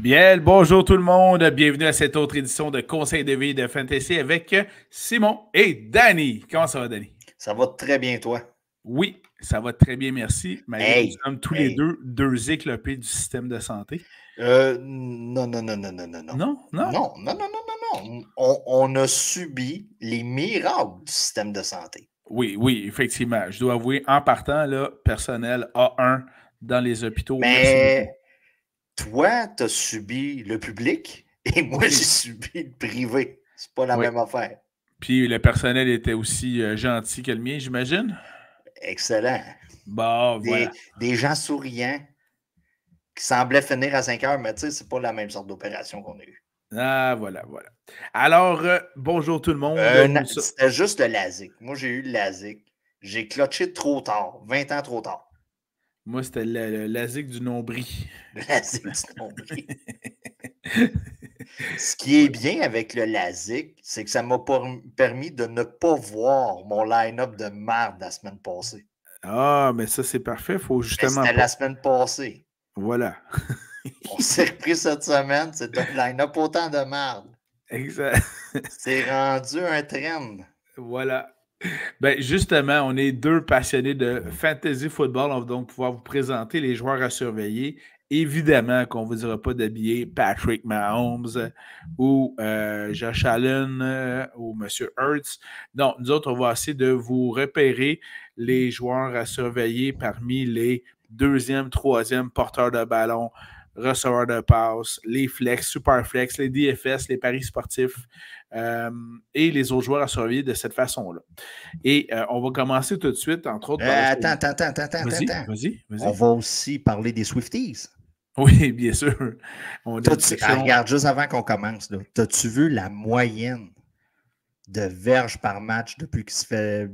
Bien, bonjour tout le monde. Bienvenue à cette autre édition de Conseil de vie de Fantasy avec Simon et Danny. Comment ça va, Danny? Ça va très bien, toi. Oui, ça va très bien, merci. Malgré que nous sommes tous les hey. deux éclopés du système de santé. Non. Non? Non, non, non, non, non, non. On a subi les miracles du système de santé. Oui, effectivement. Je dois avouer, en partant, là, personnel A1 dans les hôpitaux. Merci beaucoup. Mais toi, tu as subi le public et moi, j'ai subi le privé. C'est pas la même affaire. Puis le personnel était aussi gentil que le mien, j'imagine? Excellent. Bon, voilà. Des gens souriants qui semblaient finir à 5 heures, mais tu sais, c'est pas la même sorte d'opération qu'on a eue. Ah, voilà. Alors, bonjour tout le monde. C'était juste le LASIK. Moi, j'ai eu le LASIK. J'ai clutché trop tard, 20 ans trop tard. Moi, c'était le LASIK du nombril. Le LASIK du nombril. Ce qui est bien avec le LASIK, c'est que ça m'a permis de ne pas voir mon line-up de merde la semaine passée. Ah, mais ça, c'est parfait. Faut justement. C'était la semaine passée. Voilà. On s'est repris cette semaine. C'est un line-up autant de merde. Exact. C'est rendu un trend. Voilà. Ben, justement, on est deux passionnés de fantasy football. On va donc pouvoir vous présenter les joueurs à surveiller. Évidemment qu'on ne vous dira pas d'habiller Patrick Mahomes ou Josh Allen ou M. Hurts. Non, nous autres, on va essayer de vous repérer les joueurs à surveiller parmi les deuxième, troisième porteurs de ballon, receveurs de passe, les flex, super flex, les DFS, les paris sportifs et les autres joueurs à surveiller de cette façon-là. Et on va commencer tout de suite, entre autres. Attends. Vas-y. On va aussi parler des Swifties. Oui, bien sûr. Regarde, juste avant qu'on commence, t'as-tu vu la moyenne de verges par match depuis qu'il se fait.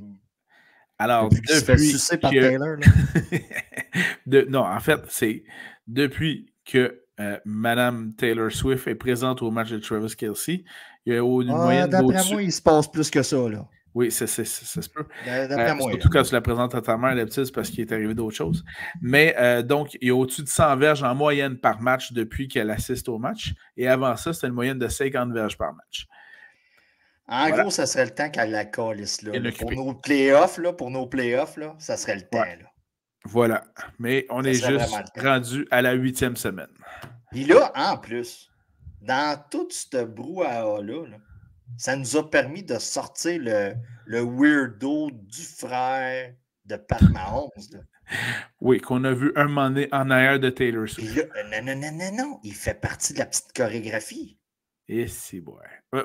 Alors, depuis qu'il se fait sucer par Taylor? Non, en fait, c'est depuis que Mme Taylor Swift est présente au match de Travis Kelce. Il y a une moyenne d'après moi, il se passe plus que ça, là. Oui, ça se peut. D'après moi. Surtout quand tu la présentes à ta mère, d'habitude, c'est parce qu'il est arrivé d'autres choses. Mais donc, il y a au-dessus de 100 verges en moyenne par match depuis qu'elle assiste au match. Et avant ça, c'était une moyenne de 50 verges par match. En gros, ça serait le temps qu'elle la calisse, là. Pour nos playoffs, là, ça serait le temps, là. Voilà. Mais on est juste rendu à la 8e semaine. Puis là, en plus, dans tout ce brouhaha-là, ça nous a permis de sortir le weirdo du frère de Pat Mahomes. Là. Oui, qu'on a vu un moment donné en arrière de Taylor Swift. Là, non. Il fait partie de la petite chorégraphie. Et c'est bon.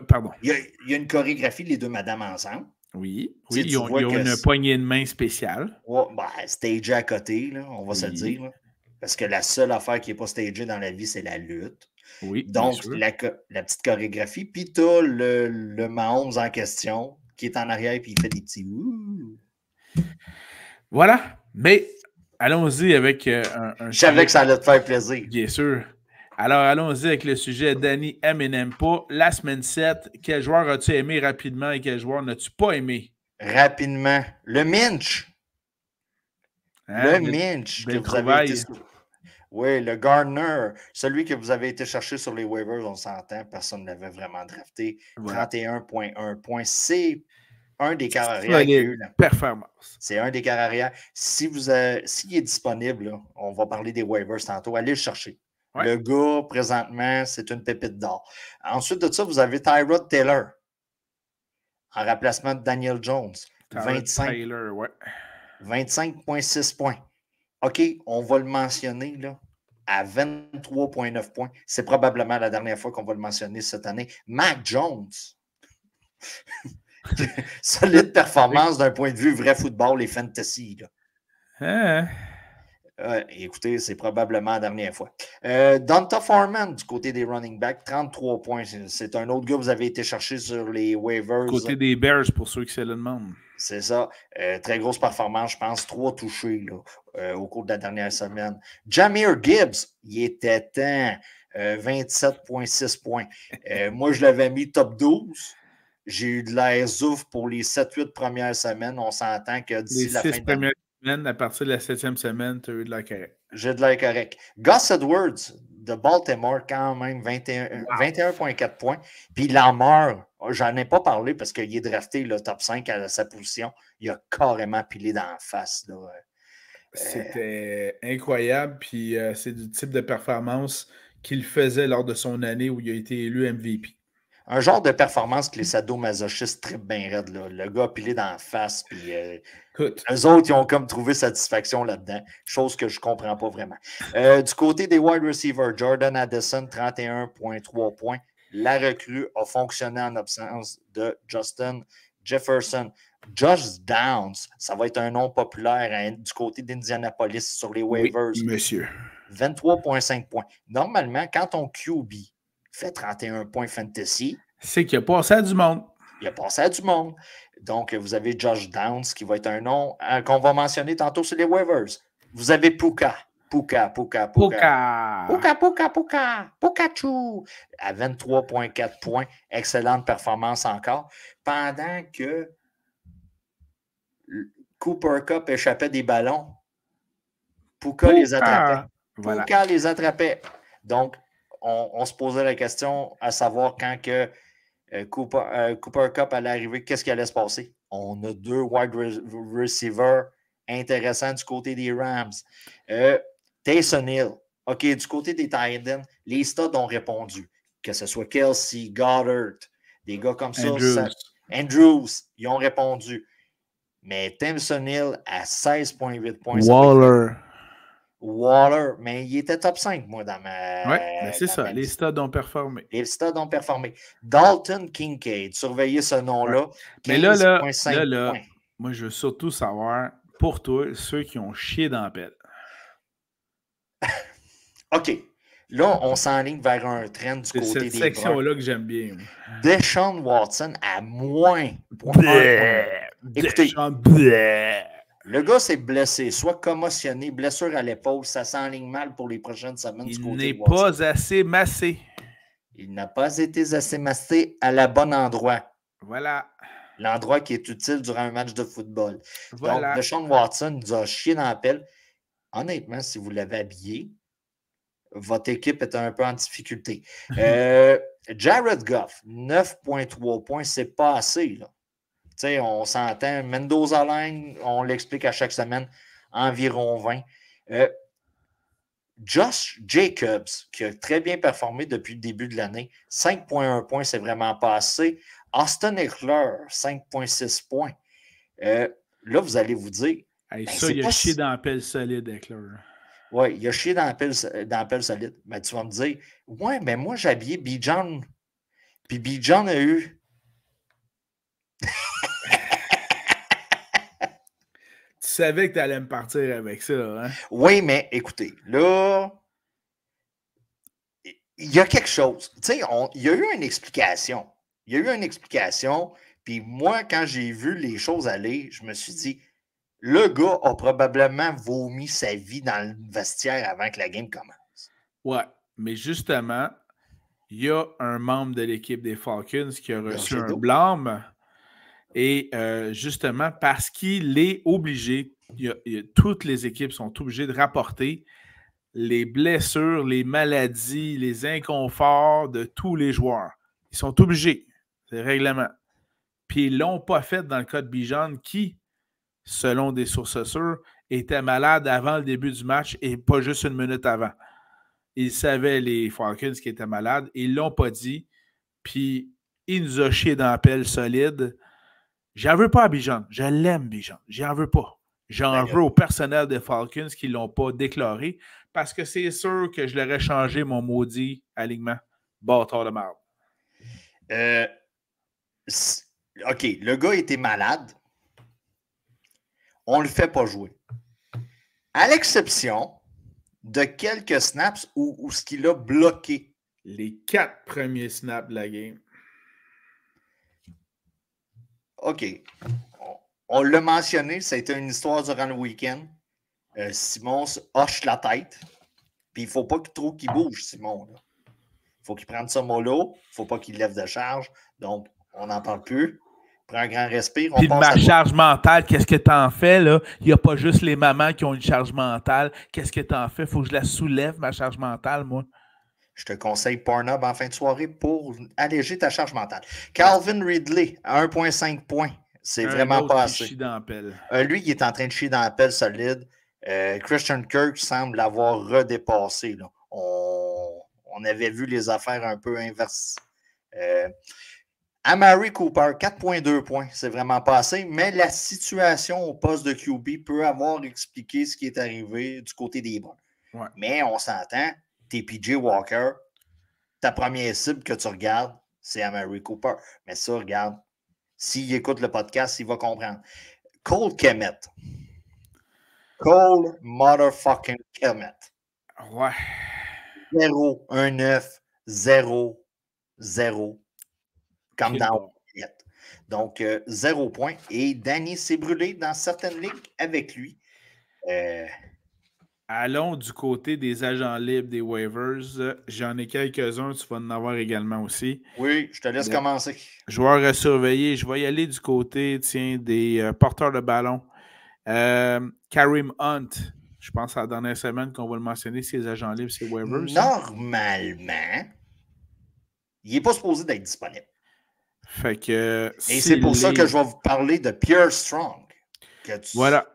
Pardon. Il y a une chorégraphie, les deux madames ensemble. Oui, ils ont une poignée de main spéciale. Ouais, stagée à côté, là, on va se le dire. Là. Parce que la seule affaire qui n'est pas stagée dans la vie, c'est la lutte. Oui, donc, la petite chorégraphie. Puis, tu as le Mahomes en question qui est en arrière et il fait des petits ouh. Voilà. Mais allons-y avec un Je savais que ça allait te faire plaisir. Bien sûr. Alors, allons-y avec le sujet. Danny aime et n'aime pas. La semaine 7, quel joueur as-tu aimé rapidement et quel joueur n'as-tu pas aimé? Rapidement. Le Minch. Le Minch que vous avez été... Oui, le Gardner, celui que vous avez été chercher sur les waivers, on s'entend, personne ne l'avait vraiment drafté. Voilà. 31,1 points. C'est un des quarts arrière qui a eu la performance. C'est un des quarts arrière. S'il est disponible, là, on va parler des waivers tantôt, allez le chercher. Ouais. Le gars, présentement, c'est une pépite d'or. Ensuite de ça, vous avez Tyrod Taylor en remplacement de Daniel Jones. 25,6 points. OK, on va le mentionner là, à 23,9 points. C'est probablement la dernière fois qu'on va le mentionner cette année. Mac Jones. Solide performance d'un point de vue vrai football et fantasy. Là. Écoutez, c'est probablement la dernière fois. Donta Foreman, du côté des running backs, 33 points. C'est un autre gars que vous avez été chercher sur les waivers. Du côté des Bears, pour ceux qui se le demandent. C'est ça. Très grosse performance, je pense. 3 touchés là, au cours de la dernière semaine. Jahmyr Gibbs, il était temps. 27,6 points. Moi, je l'avais mis top 12. J'ai eu de l'air zouf pour les 7-8 premières semaines. On s'entend que d'ici la fin de premières semaines, à partir de la 7e semaine, tu as eu de l'air correct. J'ai de l'air correct. Gus Edwards, de Baltimore, quand même, 21,4 points. Puis Lamar, j'en ai pas parlé parce qu'il est drafté le top 5 à sa position. Il a carrément pilé dans la face. Là. C'était incroyable. Puis c'est du type de performance qu'il faisait lors de son année où il a été élu MVP. Un genre de performance que les sadomasochistes trippent bien raide. Là. Le gars a pilé dans la face. Puis eux autres, ils ont comme trouvé satisfaction là-dedans. Chose que je ne comprends pas vraiment. Du côté des wide receivers, Jordan Addison, 31,3 points. La recrue a fonctionné en absence de Justin Jefferson. Josh Downs, ça va être un nom populaire du côté d'Indianapolis sur les waivers. Oui, monsieur. 23,5 points. Normalement, quand ton QB fait 31 points fantasy, c'est qu'il a passé à du monde. Il a passé à du monde. Donc, vous avez Josh Downs, qui va être un nom qu'on va mentionner tantôt sur les waivers. Vous avez Puka. Pikachu à 23,4 points. Excellente performance encore. Pendant que Cooper Kupp échappait des ballons, Puka les attrapait. Voilà. Puka les attrapait. Donc, on se posait la question à savoir quand que Cooper Kupp allait arriver, qu'est-ce qui allait se passer? On a 2 wide receivers intéressants du côté des Rams. Taysom Hill. OK, du côté des Titans, les studs ont répondu. Que ce soit Kelsey, Goddard, des gars comme ça. Andrews, ils ont répondu. Mais Taysom Hill à 16,8 points. Waller, mais il était top 5, moi, dans ma... Oui, ben c'est ça. Les studs ont performé. Les studs ont performé. Dalton Kincaid, surveillez ce nom-là. Ouais. Mais là, moi, je veux surtout savoir, pour toi, ceux qui ont chié dans la pelle. OK. Là, on s'enligne vers un trend du côté des C'est cette section-là que j'aime bien. Deshaun Watson à moins. Écoutez, le gars s'est blessé, soit commotionné, blessure à l'épaule, ça s'enligne mal pour les prochaines semaines du côté de Watson. Il n'est pas assez massé. Il n'a pas été assez massé à la bonne endroit. Voilà. L'endroit qui est utile durant un match de football. Voilà. Donc, Deshaun Watson nous a chié dans la pelle. Honnêtement, si vous l'avez habillé, votre équipe est un peu en difficulté. Jared Goff, 9,3 points, c'est pas assez, là. Tu sais, on s'entend. Mendoza Line, on l'explique à chaque semaine, environ 20. Josh Jacobs, qui a très bien performé depuis le début de l'année, 5,1 points, c'est vraiment pas assez. Austin Eckler, 5,6 points. Là, vous allez vous dire... Hey, ça, il a chié dans la pelle solide, Eckler. Oui, il a chié dans la pelle solide. Mais tu vas me dire, ouais, mais moi, j'ai habillé Bijan. Puis Bijan a eu... Tu savais que tu allais me partir avec ça, hein? Oui, mais écoutez, là, il y a quelque chose. Tu sais, il y a eu une explication. Il y a eu une explication. Puis moi, quand j'ai vu les choses aller, je me suis dit, le gars a probablement vomi sa vie dans le vestiaire avant que la game commence. Ouais, mais justement, il y a un membre de l'équipe des Falcons qui a reçu un blâme. Et justement, parce qu'il est obligé, toutes les équipes sont obligées de rapporter les blessures, les maladies, les inconforts de tous les joueurs. Ils sont obligés. C'est le règlement. Puis ils ne l'ont pas fait dans le cas de Bijan qui, selon des sources sûres, était malade avant le début du match et pas juste une minute avant. Ils savaient, les Falcons, qui étaient malades. Ils ne l'ont pas dit. Puis il nous a chié dans la pelle solide. J'en veux pas à Bijan. Je l'aime, Bijan. J'en veux pas. J'en veux au personnel des Falcons qui ne l'ont pas déclaré parce que c'est sûr que je l'aurais changé, mon maudit alignement. Bâtard de marde. OK, le gars était malade. On ne le fait pas jouer. À l'exception de quelques snaps où ce qu'il a bloqué. Les 4 premiers snaps de la game. OK. On l'a mentionné, ça a été une histoire durant le week-end. Simon hoche la tête. Puis il ne faut pas trop qu'il bouge, Simon. Il faut qu'il prenne ça mollo. Il ne faut pas qu'il lève de charge. Donc, on n'en parle plus. Prends un grand respire. Puis ma charge mentale, qu'est-ce que tu en fais, là? Il n'y a pas juste les mamans qui ont une charge mentale. Qu'est-ce que tu en fais? Il faut que je la soulève, ma charge mentale, moi. Je te conseille Pornhub en fin de soirée pour alléger ta charge mentale. Calvin Ridley, à 1,5 points. C'est vraiment autre pas qui assez. chie dans la pelle. Lui, il est en train de chier dans la pelle solide. Christian Kirk semble l'avoir redépassé. Là. On avait vu les affaires un peu inversées. Amari Cooper, 4,2 points. C'est vraiment pas assez, mais la situation au poste de QB peut avoir expliqué ce qui est arrivé du côté des Browns. Ouais. Mais on s'entend, t'es PJ Walker, ta première cible que tu regardes, c'est Amari Cooper. Mais ça, regarde, s'il écoute le podcast, il va comprendre. Cole Kemet. Cole motherfucking Kemet. Ouais. 0, 1, 9, 0, 0. Comme dans donc, 0 point. Et Danny s'est brûlé dans certaines ligues avec lui. Allons du côté des agents libres, des waivers. J'en ai quelques-uns, tu vas en avoir également aussi. Oui, je te laisse commencer. Joueurs à surveiller. Je vais y aller du côté, des porteurs de ballon. Kareem Hunt, je pense à la dernière semaine qu'on va le mentionner, ses agents libres, ses waivers. Normalement, il n'est pas supposé d'être disponible. Fait que, et c'est pour ça que je vais vous parler de Pierre Strong. Voilà.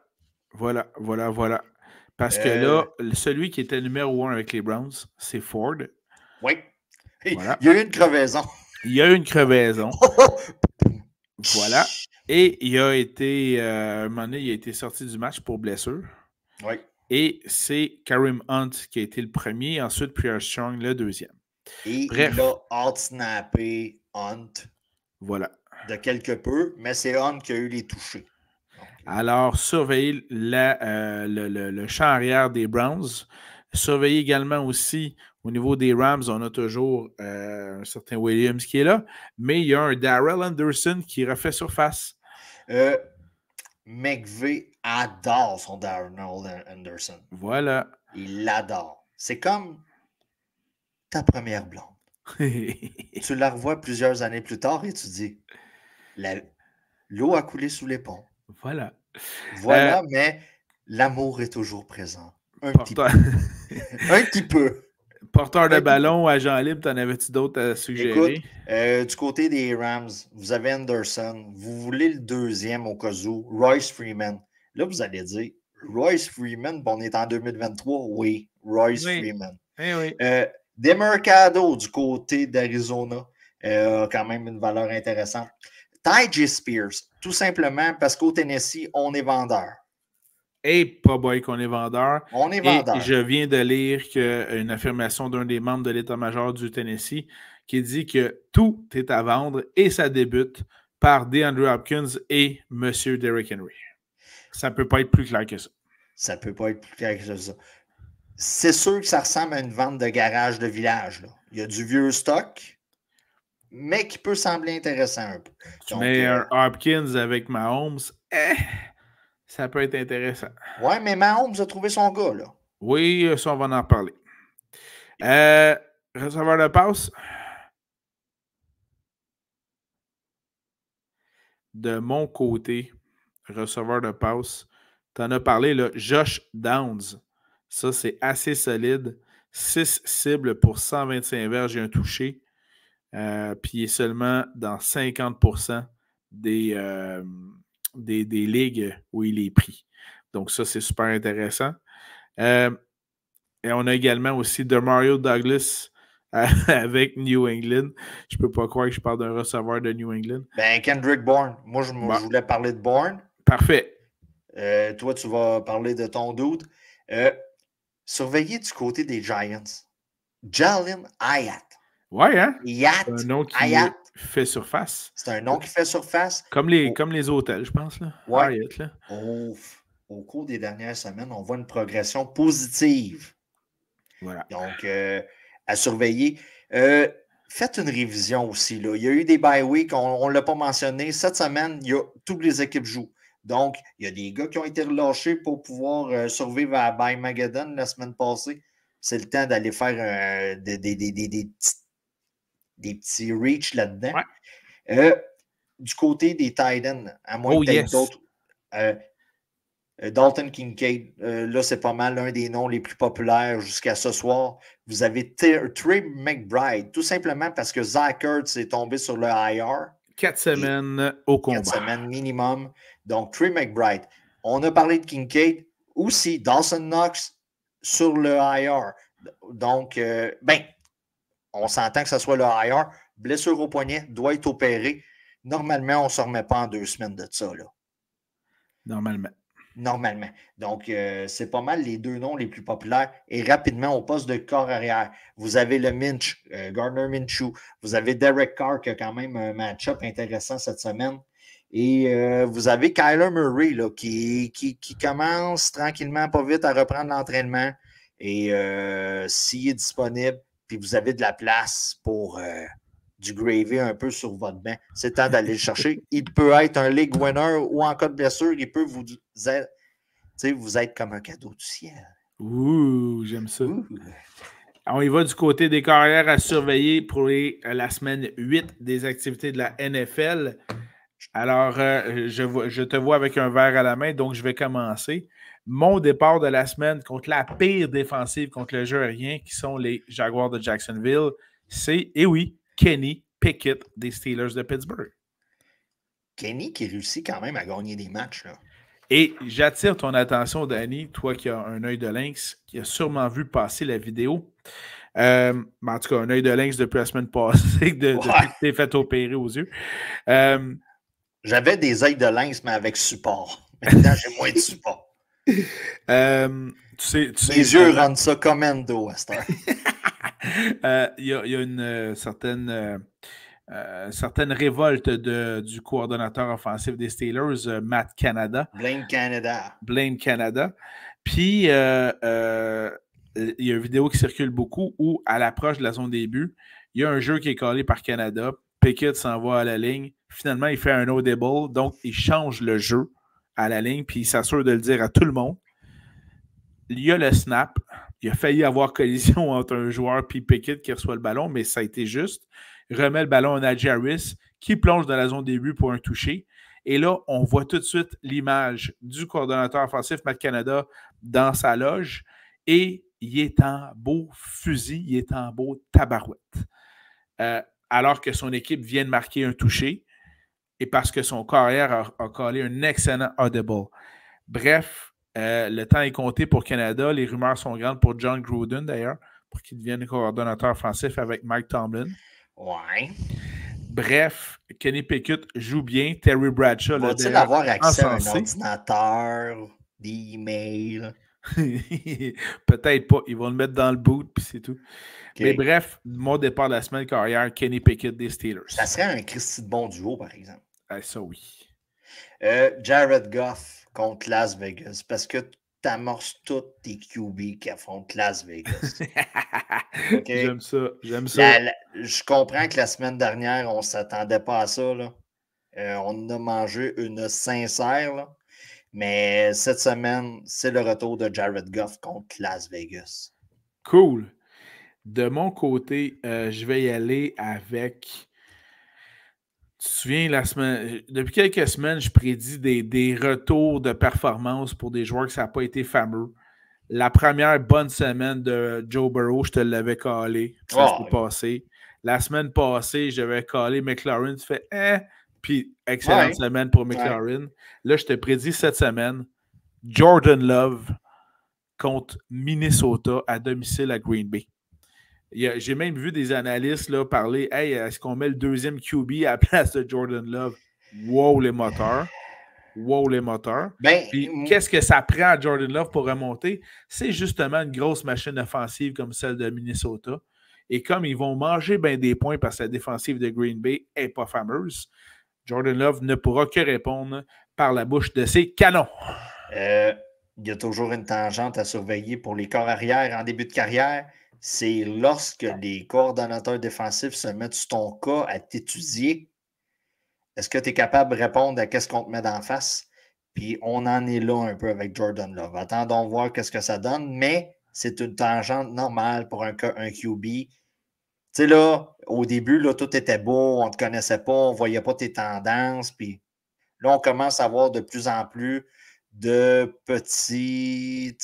Parce que là, celui qui était numéro 1 avec les Browns, c'est Ford. Oui. Voilà. Il y a eu une crevaison. Il y a eu une crevaison. Voilà. Et il a été, à un moment donné, il a été sorti du match pour blessure. Oui. Et c'est Kareem Hunt qui a été le premier, ensuite Pierre Strong le deuxième. Et bref, il a out-snappé Hunt. Voilà. De quelque peu, mais c'est Hunt qui a eu les touchés. Donc, alors, surveillez le champ arrière des Browns. Surveillez également aussi au niveau des Rams, on a toujours un certain Williams qui est là, mais il y a un Darrell Anderson qui refait surface. McVay adore son Darrell Anderson. Voilà. Il l'adore. C'est comme ta première blonde. Tu la revois plusieurs années plus tard et tu dis l'eau a coulé sous les ponts. Voilà. Voilà, mais l'amour est toujours présent. Un petit peu. Porteur de ballon, agent libre, t'en avais-tu d'autres à suggérer? Écoute, du côté des Rams, vous avez Anderson. Vous voulez le deuxième au cas où, Royce Freeman. Là, vous allez dire, Royce Freeman, bon, on est en 2023. Oui, Royce Freeman. Oui. Demercado du côté d'Arizona a quand même une valeur intéressante. Ty Spears, tout simplement parce qu'au Tennessee, on est vendeur. Et pas boy qu'on est vendeur. On est vendeur. Et je viens de lire une affirmation d'un des membres de l'état-major du Tennessee qui dit que tout est à vendre et ça débute par DeAndre Hopkins et M. Derrick Henry. Ça ne peut pas être plus clair que ça. Ça ne peut pas être plus clair que ça. C'est sûr que ça ressemble à une vente de garage de village. Là. Il y a du vieux stock, mais qui peut sembler intéressant un peu. Tu mets un Hopkins avec Mahomes, ça peut être intéressant. Ouais, mais Mahomes a trouvé son gars, là. Oui, ça, on va en parler. Receveur de passe. De mon côté, receveur de passe, tu en as parlé, là, Josh Downs. Ça, c'est assez solide. 6 cibles pour 125 verges et un touché. Puis il est seulement dans 50% des ligues où il est pris. Donc ça, c'est super intéressant. Et on a également aussi Demario Douglas avec New England. Je ne peux pas croire que je parle d'un receveur de New England. Ben, Kendrick Bourne. Moi, je voulais parler de Bourne. Parfait. Toi, tu vas parler de ton dude. Surveillez du côté des Giants. Jalen Hyatt. Ouais, hein? C'est un nom qui fait surface. C'est un nom qui fait surface. Comme les hôtels, je pense. Là. Ouais. Hyatt, là. Au cours des dernières semaines, on voit une progression positive. Voilà. Donc, à surveiller. Faites une révision aussi. Là. Il y a eu des bye week, on ne l'a pas mentionné. Cette semaine, toutes les équipes jouent. Donc, il y a des gars qui ont été relâchés pour pouvoir survivre à Bye Mageddon la semaine passée. C'est le temps d'aller faire des petits reach là-dedans. Ouais. Du côté des Titans, à moins que tu aies d'autres. Dalton Kincaid, là, c'est pas mal l'un des noms les plus populaires jusqu'à ce soir. Vous avez Trey McBride, tout simplement parce que Zach Ertz est tombé sur le IR. 4 semaines au combat. 4 semaines minimum. Donc, Trey McBride. On a parlé de Kincaid. Aussi, Dawson Knox sur le IR. Donc, on s'entend que ce soit le IR. Blessure au poignet, doit être opéré. Normalement, on ne se remet pas en 2 semaines de ça. Là. Normalement. Donc, c'est pas mal les 2 noms les plus populaires. Et rapidement, au poste de corps arrière, vous avez le Minch, Gardner Minshew. Vous avez Derek Carr qui a quand même un match-up intéressant cette semaine. Et vous avez Kyler Murray là, qui commence tranquillement, pas vite, à reprendre l'entraînement. Et s'il est disponible, puis vous avez de la place pour du gravy un peu sur votre banc, c'est temps d'aller le chercher. Il peut être un league winner ou en cas de blessure, il peut vous être comme un cadeau du ciel. Ouh, j'aime ça. On y va du côté des carrières à surveiller pour la semaine 8 des activités de la NFL. Alors, je te vois avec un verre à la main, donc je vais commencer. Mon départ de la semaine contre la pire défensive contre le jeu aérien, qui sont les Jaguars de Jacksonville, c'est, Kenny Pickett des Steelers de Pittsburgh. Kenny qui réussit quand même à gagner des matchs. Là. Et j'attire ton attention, Danny, toi qui as un œil de lynx, qui a sûrement vu passer la vidéo. En tout cas, un œil de lynx depuis la semaine passée, depuis que tu t'es fait opérer aux yeux. J'avais des œils de lynx, mais avec support. Maintenant, j'ai moins de support. Mes yeux rendent ça commando à cette heure. Il y a une certaine révolte du coordonnateur offensif des Steelers, Matt Canada. Blame Canada. Puis, il y a une vidéo qui circule beaucoup où, à l'approche de la zone des buts, il y a un jeu qui est collé par Canada. Pickett s'en va à la ligne. Finalement, il fait un audible. Donc, il change le jeu à la ligne, puis il s'assure de le dire à tout le monde. Il y a le snap. Il a failli avoir collision entre un joueur et Pickett qui reçoit le ballon, mais ça a été juste. Il remet le ballon à Najee Harris qui plonge dans la zone des buts pour un toucher. Et là, on voit tout de suite l'image du coordonnateur offensif Matt Canada dans sa loge. Et il est en beau fusil, il est en beau tabarouette. Alors que son équipe vient de marquer un touché et parce que son carrière a collé un excellent audible. Bref, le temps est compté pour Canada. Les rumeurs sont grandes pour John Gruden, d'ailleurs, pour qu'il devienne coordonnateur offensif avec Mike Tomlin. Ouais. Bref, Kenny Pickett joue bien. Terry Bradshaw... Va-t-il avoir accès à un ordinateur, des emails? Peut-être pas. Ils vont le mettre dans le boot, puis c'est tout. Okay. Mais bref, mon départ de la semaine carrière, Kenny Pickett des Steelers. Ça serait un Christy de bon duo, par exemple. Ça, oui. Jared Goff contre Las Vegas, parce que tu amorces tous tes QB qui affrontent Las Vegas. Okay? J'aime ça. Je comprends que la semaine dernière, on ne s'attendait pas à ça. Là. On a mangé une sincère. Là. Mais cette semaine, c'est le retour de Jared Goff contre Las Vegas. Cool. De mon côté, je vais y aller avec... Tu te souviens, depuis quelques semaines, je prédis des retours de performance pour des joueurs que ça n'a pas été fameux. La première bonne semaine de Joe Burrow, je te l'avais calé. Ça s'est passé. La semaine passée, j'avais calé McLaurin. Tu fais puis excellente semaine pour McLaurin. Ouais. Là, je te prédis cette semaine Jordan Love contre Minnesota à domicile à Green Bay. J'ai même vu des analystes là, parler est-ce qu'on met le deuxième QB à la place de Jordan Love? Wow, les moteurs. Puis, qu'est-ce que ça prend à Jordan Love pour remonter? C'est justement une grosse machine offensive comme celle de Minnesota. Et comme ils vont manger bien des points parce que la défensive de Green Bay n'est pas fameuse, Jordan Love ne pourra que répondre par la bouche de ses canons. Il y a toujours une tangente à surveiller pour les corps arrière en début de carrière. C'est lorsque les coordonnateurs défensifs se mettent sur ton cas à t'étudier. Est-ce que tu es capable de répondre à ce qu'on te met d'en face? Puis on en est là un peu avec Jordan Love. Attendons voir qu'est-ce que ça donne, mais c'est une tangente normale pour un QB. Tu sais, là, au début, là, tout était beau, on ne te connaissait pas, on ne voyait pas tes tendances. Puis là, on commence à voir de plus en plus de petits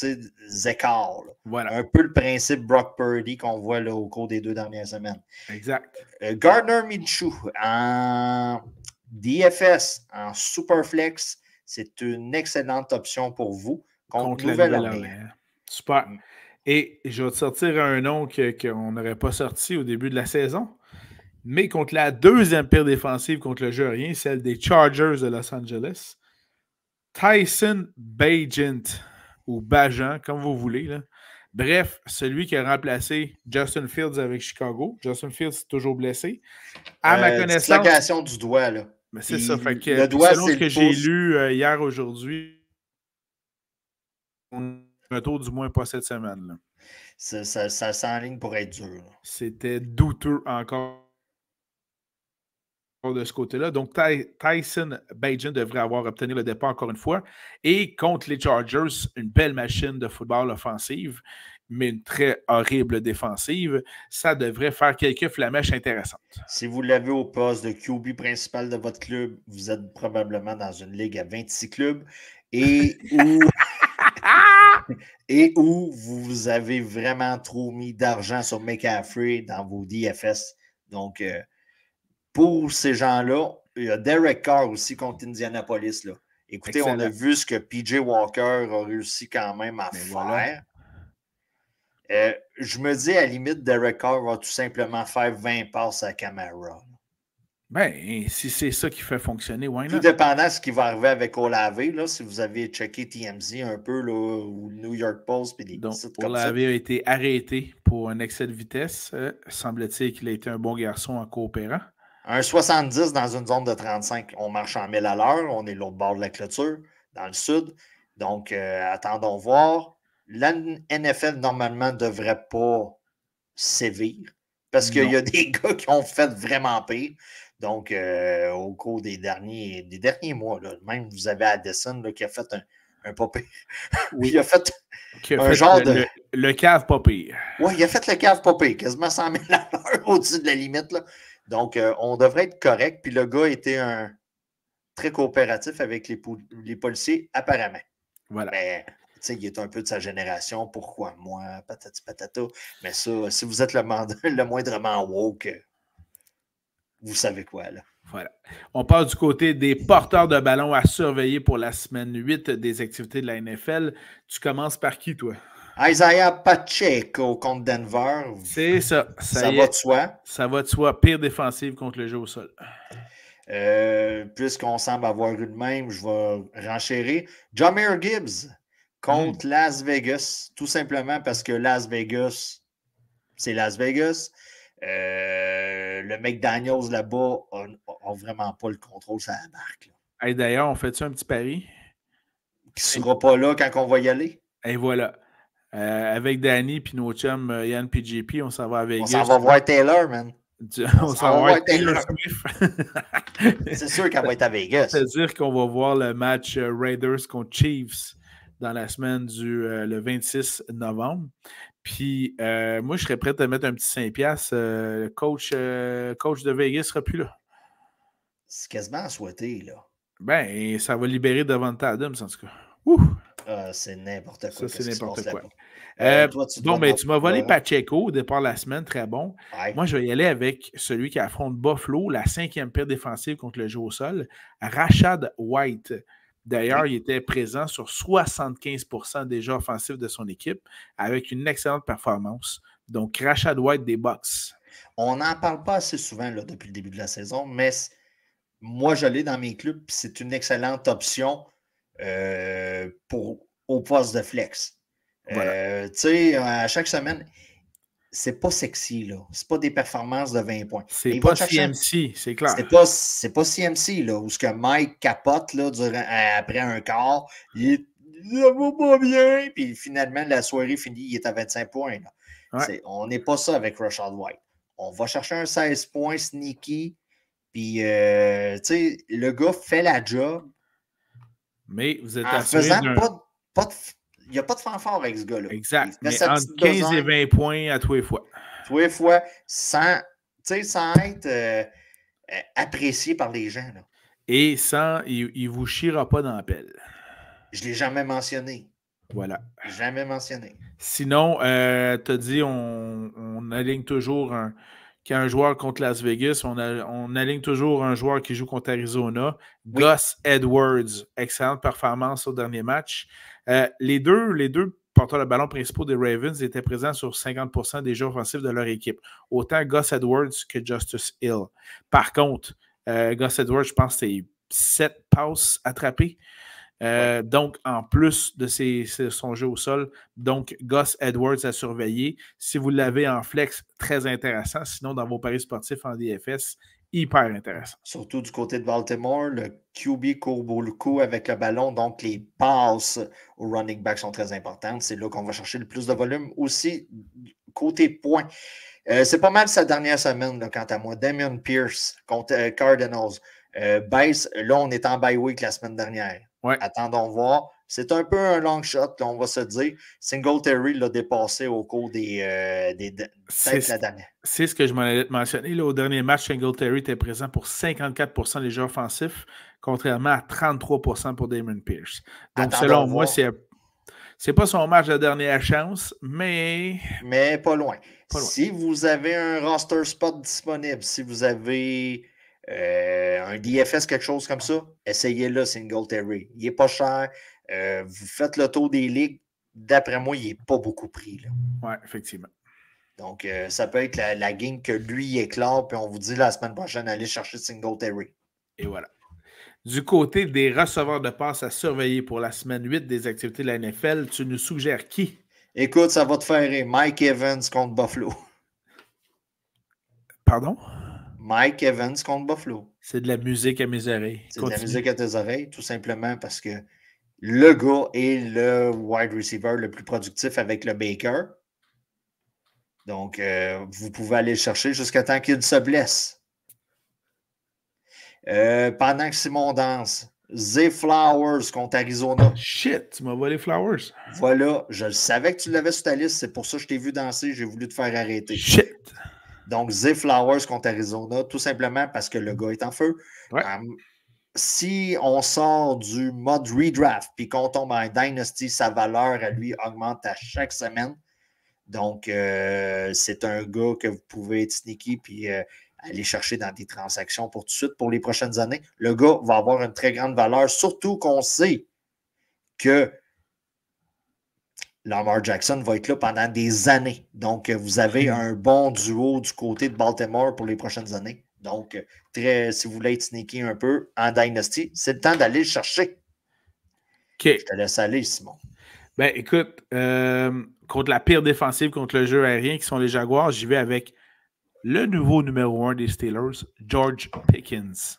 écarts. Là. Voilà. Un peu le principe Brock Purdy qu'on voit là, au cours des 2 dernières semaines. Exact. Gardner Minshew en DFS, en Superflex, c'est une excellente option pour vous contre Nouvelle-Orléans. Super. Et je vais te sortir un nom qu'on n'aurait pas sorti au début de la saison, mais contre la deuxième pire défensive contre le jeu rien, celle des Chargers de Los Angeles. Tyson Bagent, ou Bagent, comme vous voulez. Là. Bref, celui qui a remplacé Justin Fields avec Chicago. Justin Fields est toujours blessé. À ma connaissance... Dislocation du doigt, là. Mais c'est ça. Fait que, le doigt, selon ce que j'ai lu hier, aujourd'hui, on retour du moins pas cette semaine. Là. Ça s'enligne pour être dur. C'était douteux encore de ce côté-là. Donc, Tyson Bagent devrait avoir obtenu le départ encore une fois. Et contre les Chargers, une belle machine de football offensive, mais une très horrible défensive. Ça devrait faire quelques flamèches intéressantes. Si vous l'avez au poste de QB principal de votre club, vous êtes probablement dans une ligue à 26 clubs et où vous avez vraiment trop mis d'argent sur McCaffrey dans vos DFS. Donc, pour ces gens-là, il y a Derek Carr aussi contre Indianapolis. Là. Écoutez, excellent. On a vu ce que PJ Walker a réussi quand même à faire. Voilà. Je me dis, à la limite, Derek Carr va tout simplement faire 20 passes à Camara. Ben, si c'est ça qui fait fonctionner, why not? Tout dépendant de ce qui va arriver avec Olave, là, si vous avez checké TMZ un peu, là, ou New York Post, puis des sites comme ça. Olave a été arrêté pour un excès de vitesse. Semble-t-il qu'il a été un bon garçon en coopérant. Un 70 dans une zone de 35. On marche en 1000 à l'heure. On est l'autre bord de la clôture, dans le sud. Donc, attendons voir. La NFL, normalement, ne devrait pas sévir parce qu'il y a des gars qui ont fait vraiment pire. Donc, au cours des derniers mois, là, même vous avez Addison là, qui a fait un pas pire. Oui. Il a fait un genre de... Le cave pas pire. Oui, il a fait le cave pas pire, quasiment 100 000 à l'heure au-dessus de la limite. Là. Donc, on devrait être correct. Puis le gars était très coopératif avec les policiers, apparemment. Voilà. Mais, tu sais, il est un peu de sa génération. Pourquoi moi? Patati patata. Mais ça, si vous êtes le moindrement woke, vous savez quoi, là. Voilà. On part du côté des porteurs de ballon à surveiller pour la semaine 8 des activités de la NFL. Tu commences par qui, toi? Isaiah Pacheco contre Denver. C'est ça. Ça va de soi. Ça va de soi. Pire défensive contre le jeu au sol. Puisqu'on semble avoir eu le même, je vais renchérir. Jahmyr Gibbs contre Las Vegas. Tout simplement parce que Las Vegas, c'est Las Vegas. Le McDaniels là-bas n'a vraiment pas le contrôle sur la marque. Hey, d'ailleurs, on fait-tu un petit pari? Qui ne sera pas là quand on va y aller? Et voilà. Avec Danny et nos chums Yann et JP, on s'en va à Vegas. On s'en va voir Taylor, man. On s'en va voir Taylor Swift. C'est sûr qu'elle va être à Vegas. C'est-à-dire qu'on va voir le match Raiders contre Chiefs dans la semaine le 26 novembre. Puis, moi, je serais prêt à mettre un petit 5$. Le coach de Vegas ne sera plus là. C'est quasiment à souhaiter, là. Ben, ça va libérer Davante Adams, en tout cas. C'est n'importe quoi. Ça, c'est n'importe quoi. Toi, tu m'as volé Pacheco au départ de la semaine, très bon. Ouais. Moi, je vais y aller avec celui qui affronte Buffalo, la 5e pire défensive contre le jeu au sol, Rashad White. D'ailleurs, il était présent sur 75% déjà offensif de son équipe avec une excellente performance. Donc, Rashad White des Bucks. On n'en parle pas assez souvent là, depuis le début de la saison, mais moi, je l'ai dans mes clubs, c'est une excellente option au poste de flex. Voilà. Tu sais, à chaque semaine, c'est pas sexy, là. C'est pas des performances de 20 points. C'est pas CMC, c'est clair. C'est pas CMC, là, où ce que Mike capote, là, après un quart, ça va pas bien, puis finalement, la soirée finie, il est à 25 points, là. Ouais. On n'est pas ça avec Rashad White. On va chercher un 16 points sneaky, puis, tu sais, le gars fait la job. Mais vous êtes en faisant il n'y a pas de fanfare avec ce gars-là. Exact. Mais entre 15 et 20 points à tous les fois. Tous les fois, sans être apprécié par les gens. Là. Et il ne vous chiera pas dans la pelle. Je ne l'ai jamais mentionné. Voilà. Jamais mentionné. Sinon, tu as dit on aligne toujours qu'il y a un joueur contre Las Vegas, on aligne toujours un joueur qui joue contre Arizona. Oui. Gus Edwards, excellente performance au dernier match. Les deux porteurs de ballon principaux des Ravens étaient présents sur 50% des jeux offensifs de leur équipe. Autant Gus Edwards que Justice Hill. Par contre, Gus Edwards, je pense que c'est 7 passes attrapées. Donc, en plus de son jeu au sol, donc Gus Edwards à surveiller. Si vous l'avez en flex, très intéressant. Sinon, dans vos paris sportifs en DFS, hyper intéressant. Surtout du côté de Baltimore, le QB court beaucoup avec le ballon, donc les passes au running back sont très importantes. C'est là qu'on va chercher le plus de volume. Aussi, côté points, c'est pas mal sa dernière semaine, là, quant à moi. Dameon Pierce contre Cardinals. Baisse, là, on est en bye week la semaine dernière. Ouais. Attendons voir. C'est un peu un long shot, on va se dire. Singletary l'a dépassé au cours peut-être la dernière. C'est ce que je m'en allais te mentionner. Là, au dernier match, Singletary était présent pour 54% des jeux offensifs, contrairement à 33% pour Damon Pierce. Donc, selon moi, c'est pas son match de dernière chance, mais... Mais pas loin. Si vous avez un roster spot disponible, si vous avez un DFS, quelque chose comme ça, essayez-le, Singletary. Il n'est pas cher. Vous faites le tour des ligues. D'après moi, il n'est pas beaucoup pris. Oui, effectivement. Donc, ça peut être la game que lui éclore, puis on vous dit la semaine prochaine, allez chercher Singletary. Et voilà. Du côté des receveurs de passes à surveiller pour la semaine 8 des activités de la NFL, tu nous suggères qui? Écoute, ça va te faire rire. Mike Evans contre Buffalo. Pardon? Mike Evans contre Buffalo. C'est de la musique à mes oreilles. C'est de la musique à tes oreilles, tout simplement parce que le gars est le wide receiver le plus productif avec le Baker. Donc, vous pouvez aller le chercher jusqu'à temps qu'il se blesse. Pendant que Simon danse, Zay Flowers contre Arizona. Shit, tu m'as volé Flowers. Voilà, je le savais que tu l'avais sur ta liste, c'est pour ça que je t'ai vu danser, j'ai voulu te faire arrêter. Shit. Donc, Zay Flowers contre Arizona, tout simplement parce que le gars est en feu. Ouais. Si on sort du mode redraft puis qu'on tombe en Dynasty, sa valeur à lui augmente à chaque semaine. Donc, c'est un gars que vous pouvez être sneaky puis aller chercher dans des transactions pour tout de suite pour les prochaines années. Le gars va avoir une très grande valeur, surtout qu'on sait que Lamar Jackson va être là pendant des années. Donc, vous avez un bon duo du côté de Baltimore pour les prochaines années. Donc, si vous voulez être sneaky un peu en Dynasty, c'est le temps d'aller le chercher. Okay. Je te laisse aller, Simon. Ben, écoute, contre la pire défensive contre le jeu aérien qui sont les Jaguars, j'y vais avec le nouveau numéro 1 des Steelers, George Pickens.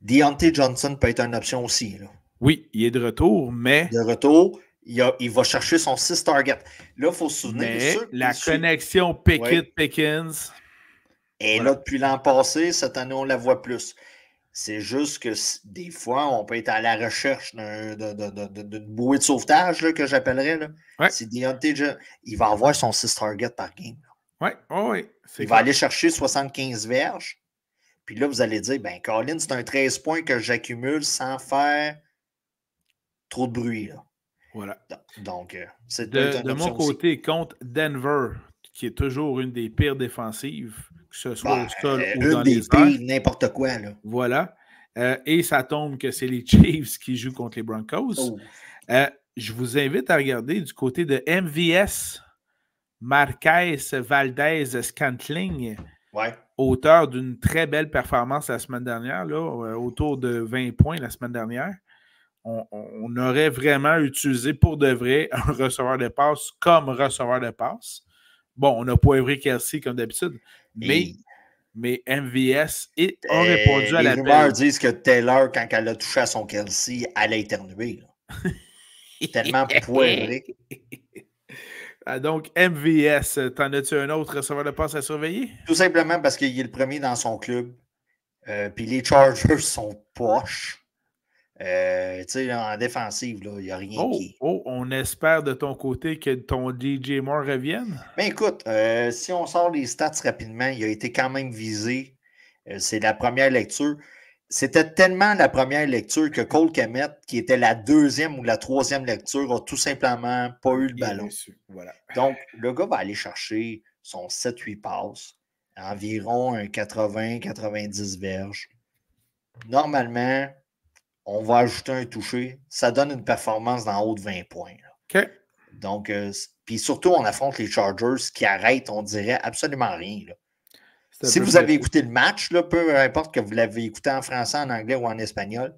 Deontay Johnson peut être une option aussi. Là. Oui, il est de retour, mais... De retour, il va chercher son 6 target. Là, il faut se souvenir... Mais la connexion Pickett-Pickens... Et là, depuis l'an passé, cette année, on la voit plus. C'est juste que des fois, on peut être à la recherche d'une bouée de sauvetage là, que j'appellerais. Ouais. Si Deontay, il va avoir son 6 targets par game. Oui, oui. Il va aller chercher 75 verges. Puis là, vous allez dire, ben Colin, c'est un 13 points que j'accumule sans faire trop de bruit. Là. Voilà. Donc, c'est de mon côté, aussi. Contre Denver, qui est toujours une des pires défensives, que ce soit au sol ou dans les airs. N'importe quoi. Là. Voilà. Et ça tombe que c'est les Chiefs qui jouent contre les Broncos. Oh. Je vous invite à regarder du côté de MVS, Marquez Valdez Scantling, auteur d'une très belle performance la semaine dernière, là, autour de 20 points la semaine dernière. On aurait vraiment utilisé pour de vrai un receveur de passe comme receveur de passe. Bon, on a poivré Kelsey comme d'habitude, mais MVS a répondu à l'appel. Les rumeurs disent que Taylor, quand elle a touché à son Kelsey, elle a éternué. Tellement poivré. Donc, MVS, t'en as-tu un autre receveur de passe à surveiller? Tout simplement parce qu'il est le premier dans son club. Puis les Chargers sont poches. Tu sais, en défensive, il n'y a rien qui... on espère de ton côté que ton DJ Moore revienne? Ben écoute, si on sort les stats rapidement, il a été quand même visé. C'est la première lecture. c'était tellement la première lecture que Cole Kmet, qui était la deuxième ou la troisième lecture, a tout simplement pas eu le ballon. Voilà. Donc, le gars va aller chercher son 7-8 passes, environ un 80-90 verges. Normalement, on va ajouter un touché. Ça donne une performance d'en haut de 20 points. Là. OK. Donc, puis surtout, on affronte les Chargers qui arrêtent, on dirait, absolument rien. Là. Si vous avez écouté le match, là, peu importe que vous l'avez écouté en français, en anglais ou en espagnol,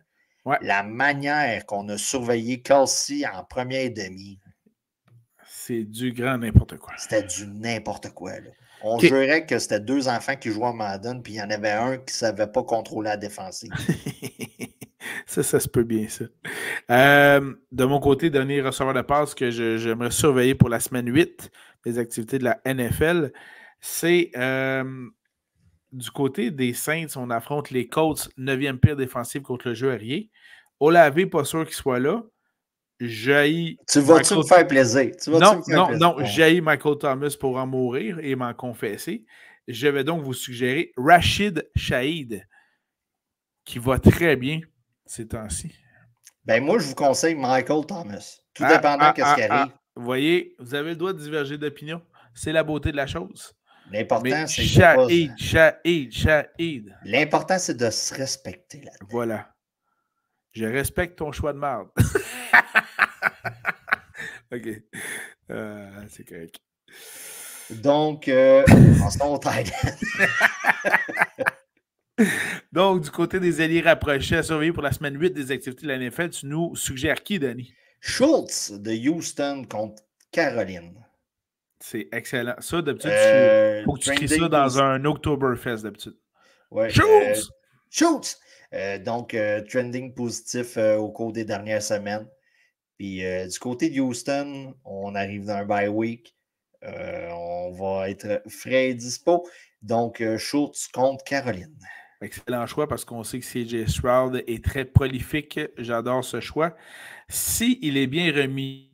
la manière qu'on a surveillé Kelsey en première demi, c'est du grand n'importe quoi. C'était du n'importe quoi. Là. On jurait que c'était 2 enfants qui jouaient à Madden, puis il y en avait un qui ne savait pas contrôler la défensive. ça se peut bien, ça. De mon côté, dernier receveur de passe que j'aimerais surveiller pour la semaine 8 des activités de la NFL, c'est du côté des Saints, on affronte les Colts, 9e pire défensive contre le jeu aérien. Olave, pas sûr qu'il soit là. Tu vas-tu me faire plaisir? Non, j'haïs Michael Thomas pour en mourir et m'en confesser. Je vais donc vous suggérer Rashid Shaheed, qui va très bien ces temps-ci. Ben moi, je vous conseille Michael Thomas. Tout dépendant de ce qui arrive. Vous voyez, vous avez le droit de diverger d'opinion. C'est la beauté de la chose. L'important, c'est Shaheed. L'important, c'est de se respecter là-dedans. Voilà. Je respecte ton choix de marde. OK. C'est correct. Donc, en son Thailand. Donc, du côté des alliés rapprochés à surveiller pour la semaine 8 des activités de la NFL, tu nous suggères qui, Danny? Schultz de Houston contre Caroline. C'est excellent. Ça, d'habitude, il faut que tu cries ça dans un Oktoberfest, d'habitude. Ouais, Schultz! Schultz! Donc, trending positif au cours des dernières semaines. Puis, du côté de Houston, on arrive dans un bye week. On va être frais et dispo. Donc, Schultz contre Caroline. Excellent choix parce qu'on sait que CJ Stroud est très prolifique. J'adore ce choix. S'il est bien remis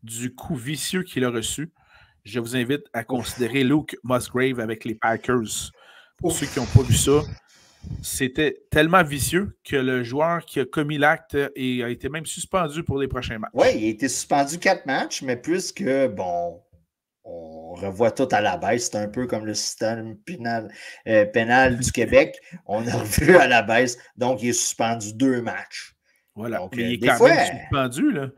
du coup vicieux qu'il a reçu, je vous invite à considérer Luke Musgrave avec les Packers. Pour ceux qui n'ont pas vu ça, c'était tellement vicieux que le joueur qui a commis l'acte a été même suspendu pour les prochains matchs. Oui, il a été suspendu 4 matchs, mais puisque, bon, on revoit tout à la baisse. C'est un peu comme le système pénal du Québec. On a revu à la baisse. Donc, il est suspendu 2 matchs. Voilà. Donc, mais il est quand même suspendu, là.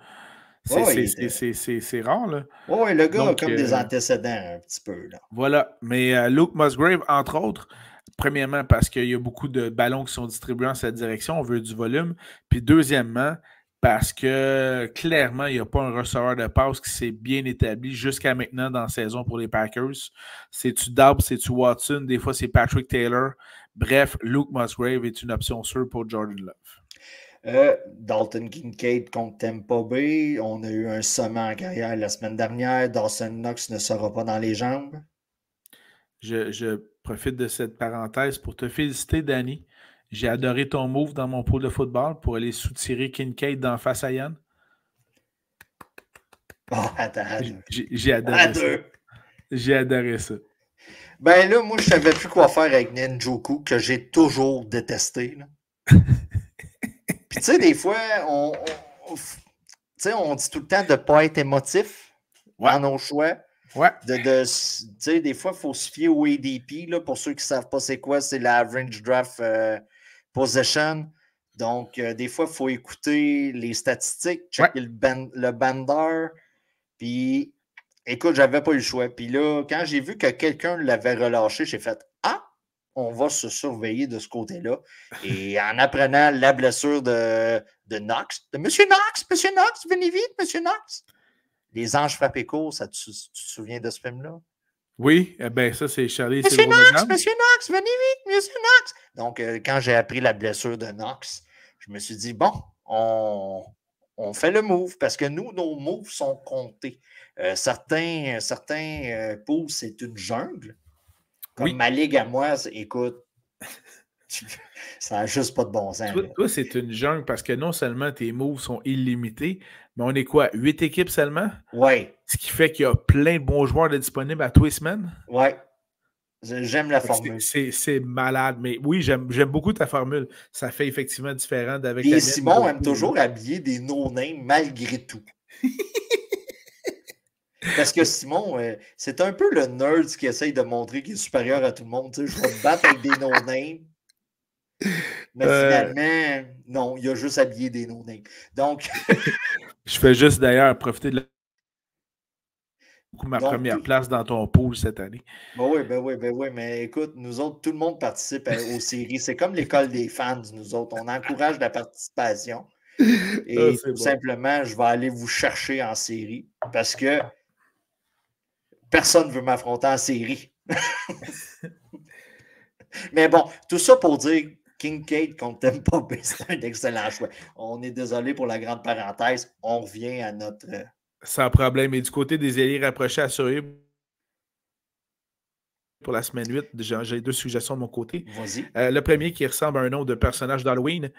C'est rare, là. Oui, le gars a comme des antécédents un petit peu, là. Voilà. Mais Luke Musgrave, entre autres, premièrement, parce qu'il y a beaucoup de ballons qui sont distribués en cette direction. On veut du volume. Puis deuxièmement, parce que clairement, il n'y a pas un receveur de passe qui s'est bien établi jusqu'à maintenant dans la saison pour les Packers. C'est-tu Dobbs, c'est-tu Watson, des fois c'est Patrick Taylor. Bref, Luke Musgrave est une option sûre pour Jordan Love. Dalton Kincaid contre Tampa Bay. On a eu un sommet en carrière la semaine dernière. Dawson Knox ne sera pas dans les jambes. Je profite de cette parenthèse pour te féliciter, Danny. J'ai adoré ton move dans mon pool de football pour aller soutirer Kincaid d'en face à Yann. Oh, attends. J'ai adoré ça. J'ai adoré ça. Ben là, moi, je savais plus quoi faire avec Njoku, que j'ai toujours détesté. Puis tu sais, des fois, on dit tout le temps de ne pas être émotif dans nos choix. Ouais. Des fois, il faut se fier au ADP. Là, pour ceux qui ne savent pas c'est quoi, c'est l'Average Draft Possession. Donc, des fois, il faut écouter les statistiques, checker le bandeur. Puis, écoute, j'avais pas eu le choix. Puis là, quand j'ai vu que quelqu'un l'avait relâché, j'ai fait « Ah! On va se surveiller de ce côté-là. » Et en apprenant la blessure de Knox, de Monsieur Knox, venez vite, Monsieur Knox. Les anges frappés court, tu te souviens de ce film-là? Oui, ça, c'est Charlie. Monsieur Knox, venez vite, Monsieur Knox. Donc, quand j'ai appris la blessure de Knox, je me suis dit, bon, on fait le move parce que nous, nos moves sont comptés. Certains pools, c'est une jungle. Comme ma ligue à moi, écoute, ça n'a juste pas de bon sens. Toi, c'est une jungle parce que non seulement tes moves sont illimités, mais on est quoi? 8 équipes seulement? Oui. Ce qui fait qu'il y a plein de bons joueurs disponibles à tous les semaines? Oui. J'aime la formule. C'est malade, mais oui, j'aime beaucoup ta formule. Ça fait effectivement différent d'avec la Et mienne. Simon aime toujours habiller des no-names malgré tout. Parce que Simon, c'est un peu le nerd qui essaye de montrer qu'il est supérieur à tout le monde. Tu sais, je vais me battre avec des no-names. Mais finalement, non, il a juste habillé des no-names. Donc. Je fais juste d'ailleurs profiter de ma première place dans ton pool cette année. Ben oui, mais écoute, nous autres, tout le monde participe aux séries. C'est comme l'école des fans, nous autres. On encourage la participation. Et tout simplement, je vais aller vous chercher en série parce que personne ne veut m'affronter en série. Mais bon, tout ça pour dire Kincaid contre Tampa Bay, c'est un excellent choix. On est désolé pour la grande parenthèse. On revient à notre... Sans problème. Et du côté des ailiers rapprochés à surveiller pour la semaine 8, j'ai 2 suggestions de mon côté. Vas-y. Le premier qui ressemble à un nom de personnage d'Halloween,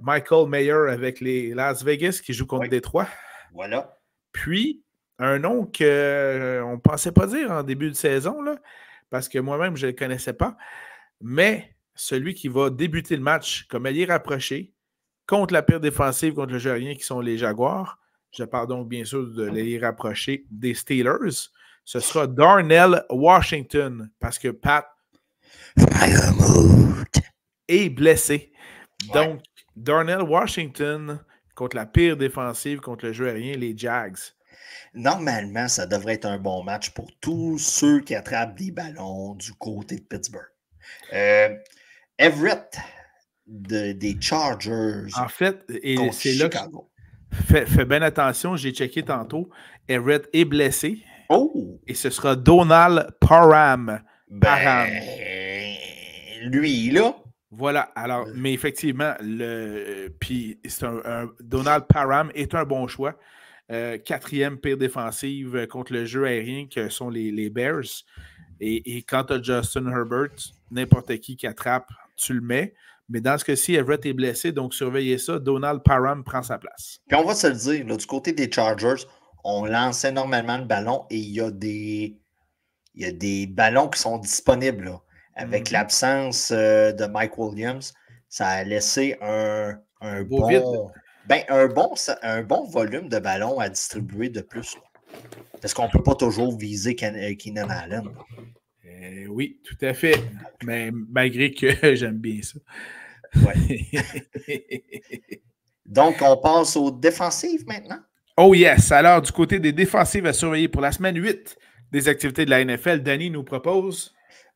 Michael Mayer avec les Las Vegas qui joue contre Détroit. Voilà. Puis, un nom qu'on ne pensait pas dire en début de saison, là, parce que moi-même, je ne le connaissais pas, mais celui qui va débuter le match comme ailier rapproché contre la pire défensive contre le jeu aérien qui sont les Jaguars. Je parle donc bien sûr de l'ailier rapproché des Steelers. Ce sera Darnell Washington parce que Pat est blessé. Donc, Darnell Washington contre la pire défensive contre le jeu aérien, les Jags. Normalement, ça devrait être un bon match pour tous ceux qui attrapent des ballons du côté de Pittsburgh. Everett des Chargers. En fait, et c'est là que fais bien attention, j'ai checké tantôt. Everett est blessé. Oh! Et ce sera Donald Parham. Lui, là. Voilà. Alors, mais effectivement, puis Donald Parham est un bon choix. 4e pire défensive contre le jeu aérien que sont les Bears. Et quand tu as Justin Herbert, n'importe qui attrape, tu le mets. Mais dans ce cas-ci, Everett est blessé, donc surveillez ça. Donald Parham prend sa place. Puis on va se le dire, là, du côté des Chargers, on lance énormément de ballons et il y a des ballons qui sont disponibles. Là. Avec l'absence de Mike Williams, ça a laissé un bon volume de ballons à distribuer de plus. Là. Parce qu'on ne peut pas toujours viser Keenan Allen. Oui, tout à fait. Mais malgré que j'aime bien ça. Ouais. Donc, on passe aux défensives maintenant. Oh yes! Alors, du côté des défensives à surveiller pour la semaine 8 des activités de la NFL, Danny nous propose...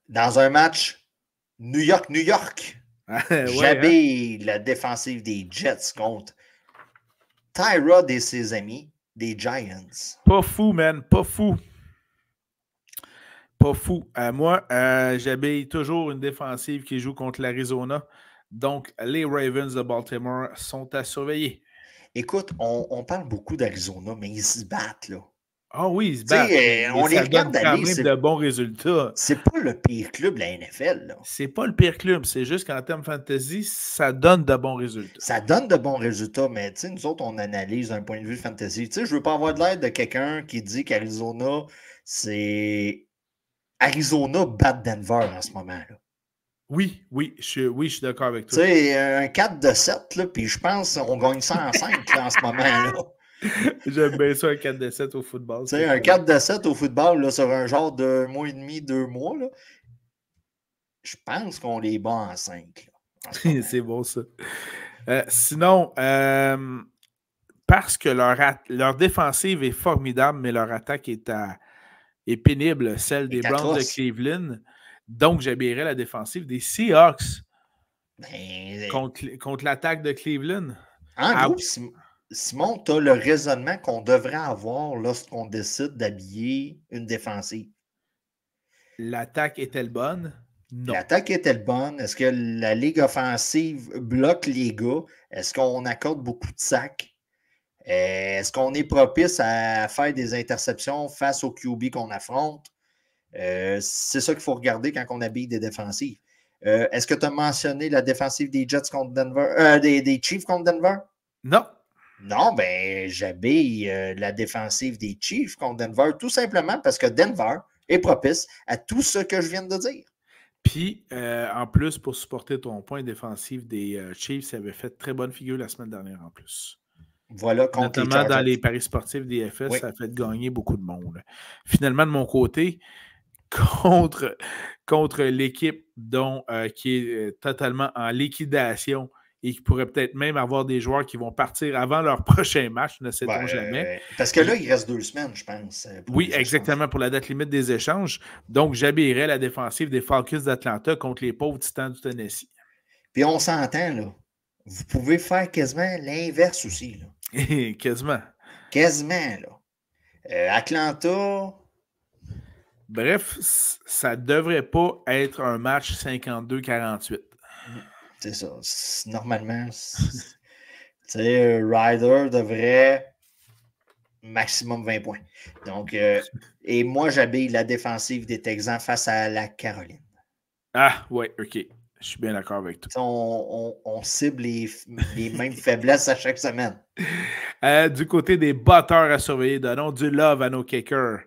Dans un match New York, j'avais la défensive des Jets contre Tyrod et ses amis des Giants. Pas fou, man. Pas fou. Pas fou. Moi, j'habille toujours une défensive qui joue contre l'Arizona. Donc, les Ravens de Baltimore sont à surveiller. Écoute, on parle beaucoup d'Arizona, mais ils se battent, là. Ah oui, ils se battent. On les regarde aller. C'est de bons résultats. C'est pas le pire club de la NFL, là. C'est pas le pire club. C'est juste qu'en termes fantasy, ça donne de bons résultats. Ça donne de bons résultats, mais nous autres, on analyse d'un point de vue fantasy. Je veux pas avoir de l'aide de quelqu'un qui dit qu'Arizona, c'est... Arizona bat Denver en ce moment-là. Oui, je suis d'accord avec toi. Tu sais, un 4-7, puis je pense qu'on gagne 105 là, en ce moment-là. J'aime bien ça, un 4-7 au football. Tu sais, un 4-7 au football, là, sur un genre de mois et demi, 2 mois, là, je pense qu'on les bat en 5. C'est bon, ça. Sinon, parce que leur défensive est formidable, mais leur attaque est pénible, celle des Browns de Cleveland. Donc, j'habillerais la défensive des Seahawks contre l'attaque de Cleveland. En gros, Simon, tu as le raisonnement qu'on devrait avoir lorsqu'on décide d'habiller une défensive. L'attaque est-elle bonne? Non. L'attaque est-elle bonne? Est-ce que la ligue offensive bloque les gars? Est-ce qu'on accorde beaucoup de sacs? Est-ce qu'on est propice à faire des interceptions face au QB qu'on affronte? C'est ça qu'il faut regarder quand on habille des défensives. Est-ce que tu as mentionné la défensive des Jets contre Denver? Des Chiefs contre Denver? Non. Non, ben j'habille la défensive des Chiefs contre Denver tout simplement parce que Denver est propice à tout ce que je viens de dire. Puis, en plus, pour supporter ton point défensif des Chiefs, avait fait très bonne figure la semaine dernière en plus. Voilà, contre notamment les dans les paris sportifs des FS, oui. Ça a fait gagner beaucoup de monde. Finalement, de mon côté, contre l'équipe qui est totalement en liquidation et qui pourrait peut-être même avoir des joueurs qui vont partir avant leur prochain match, ne sait-on jamais. Parce que là, il reste 2 semaines, je pense. Oui, exactement, pour la date limite des échanges. Donc, j'habillerais la défensive des Falcons d'Atlanta contre les pauvres Titans du Tennessee. Puis on s'entend, là. Vous pouvez faire quasiment l'inverse aussi, là. Quasiment. Quasiment, là. Atlanta... Bref, ça ne devrait pas être un match 52-48. C'est ça. Normalement, Ryder devrait maximum 20 points. Donc, et moi, j'habille la défensive des Texans face à la Caroline. Ah, ouais, OK. Je suis bien d'accord avec toi. On cible les mêmes faiblesses à chaque semaine. Du côté des batteurs à surveiller, donnons du love à nos kickers.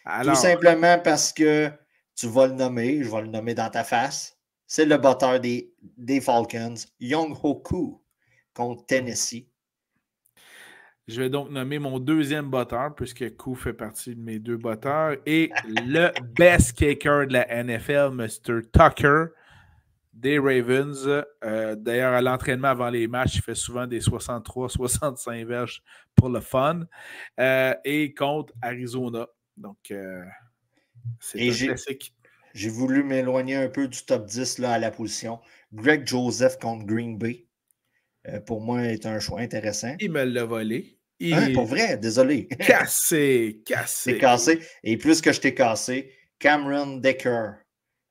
Alors, tout simplement parce que tu vas le nommer, je vais le nommer dans ta face. C'est le batteur des Falcons, Young Hoku, contre Tennessee. Je vais donc nommer mon deuxième batteur, puisque Koo fait partie de mes deux batteurs, et le best kicker de la NFL, Mr. Tucker, des Ravens. D'ailleurs, à l'entraînement avant les matchs, il fait souvent des 63-65 verges pour le fun. Et contre Arizona. Donc, c'est un classique. J'ai voulu m'éloigner un peu du top 10 là, à la position. Greg Joseph contre Green Bay. Pour moi, est un choix intéressant. Il me l'a volé. Pour vrai, désolé. Cassé. T'es cassé. Et plus que je t'ai cassé, Cameron Decker,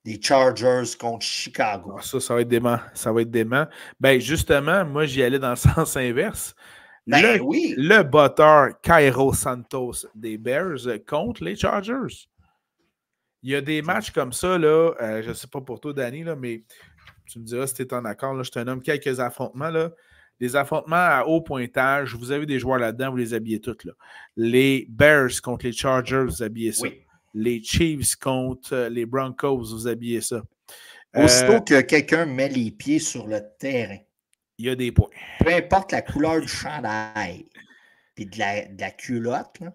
des Chargers contre Chicago. Oh, ça va être dément. Ça va être dément. Ben, justement, moi, j'y allais dans le sens inverse. Le batteur Cairo Santos des Bears contre les Chargers. Il y a des matchs comme ça, là, je ne sais pas pour toi, Danny, là, mais tu me diras si tu es en accord. Là, je te nomme quelques affrontements. Là. Les affrontements à haut pointage, vous avez des joueurs là-dedans, vous les habillez tous. Là. Les Bears contre les Chargers, vous habillez ça. Oui. Les Chiefs contre les Broncos, vous habillez ça. Aussitôt que quelqu'un met les pieds sur le terrain, il y a des points. Peu importe la couleur du chandail et de la culotte, là,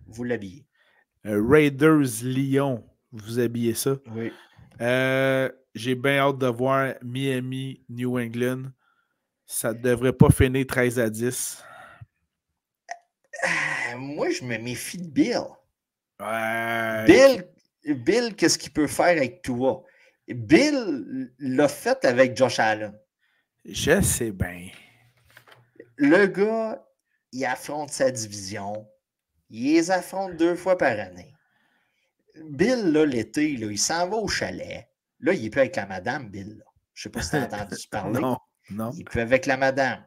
vous l'habillez. Raiders Lyon, vous habillez ça. Oui. J'ai bien hâte de voir Miami, New England. Ça ne devrait pas finir 13-10. Moi, je me méfie de Bill. Ouais. Bill, qu'est-ce qu'il peut faire avec toi? Bill l'a fait avec Josh Allen. Je sais bien. Le gars, il affronte sa division. Il les affronte 2 fois par année. Bill, là, l'été, là, il s'en va au chalet. Là, il est plus avec la madame, Bill. Là. Je ne sais pas si tu as entendu parler. Non. Il est plus avec la madame.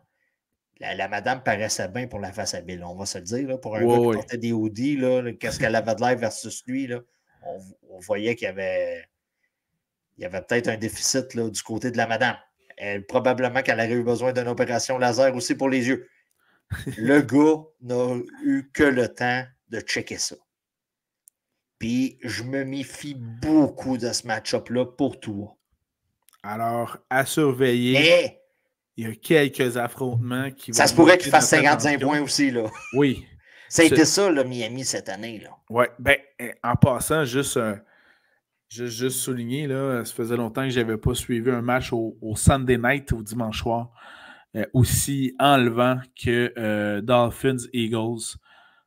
La madame paraissait bien pour la face à Bill, on va se le dire. Là, pour un gars qui portait des hoodies, qu'est-ce qu'elle avait de l'air versus lui, là, on voyait qu'il y avait peut-être un déficit là, du côté de la madame. Probablement qu'elle aurait eu besoin d'une opération laser aussi pour les yeux. Le gars n'a eu que le temps de checker ça. Puis, je me méfie beaucoup de ce match-up-là pour toi. Alors, à surveiller. Mais, il y a quelques affrontements qui vont... Ça se pourrait qu'il fasse 55 points aussi, là. Oui. Ça a été ça, le Miami, cette année, là. Oui. Ben, en passant, juste souligner, là, ça faisait longtemps que je n'avais pas suivi un match au Sunday night, au dimanche soir, aussi enlevant que Dolphins-Eagles.